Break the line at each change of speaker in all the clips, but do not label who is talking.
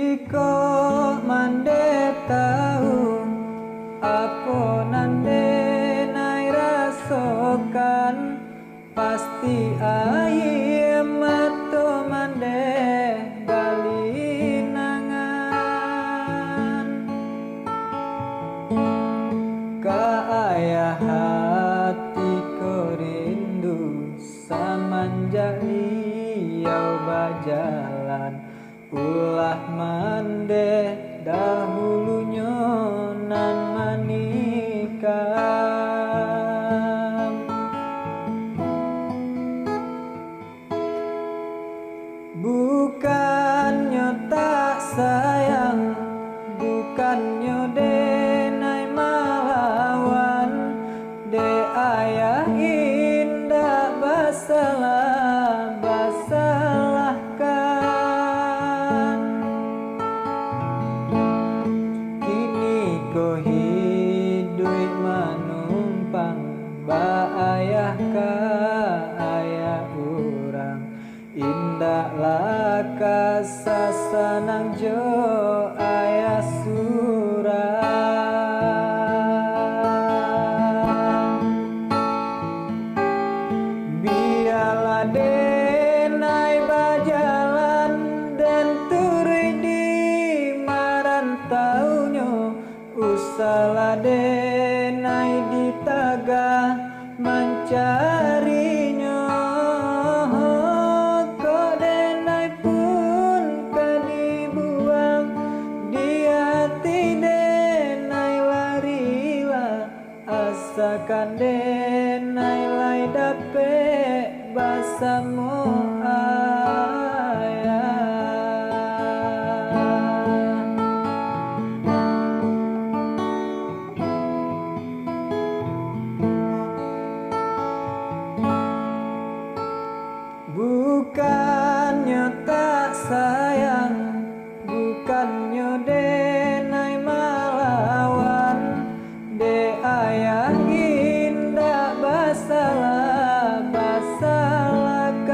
Jika mande tahu apa nande nai rasokan, pasti air mata mande balinangan. Ka ayah hati ko rindu samanja liau bajalan, ulah mande dahulunya nan manikah. Bukannya tak sayang, bukannya denai melawan, de ayah indah basalah basalahkan. Kini ko hidup manumpang ba ayah ka ayah urang, indah laka sasanang jo ayah surang. Biarlah denai bajalan dan turi di marantaunya, usahlah denai di tagah mencarinya. Kok denai pun kadibuang, di hati denai larilah, asakan denai lai dapet basamu ayah. Bukannya tak sayang, bukannya denai melawan, de ayah indah basalah basalahkan.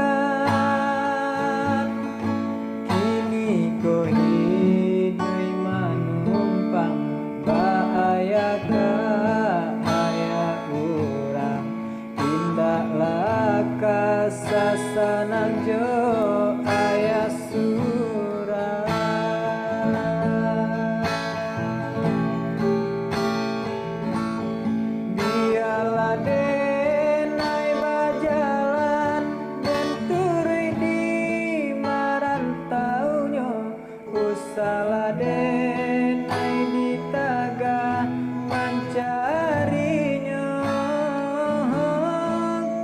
Kini ko hidup manumpang ba ayah ka ayah urang, indah laka sasanang jo ayah surang. Biarlah denai bajalan dan turi di marantaunya, usahlah denai di tagah mencarinya.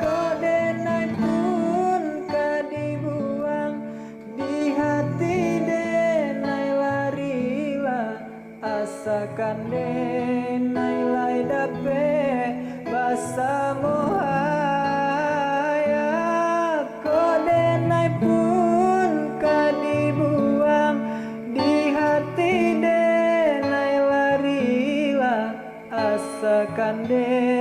Kok denai pun kadibuang, di hati denai larilah, asakan denai lai dapet basamu ayah. Kok denai pun kadibuang, di hati denai larilah, asakan denai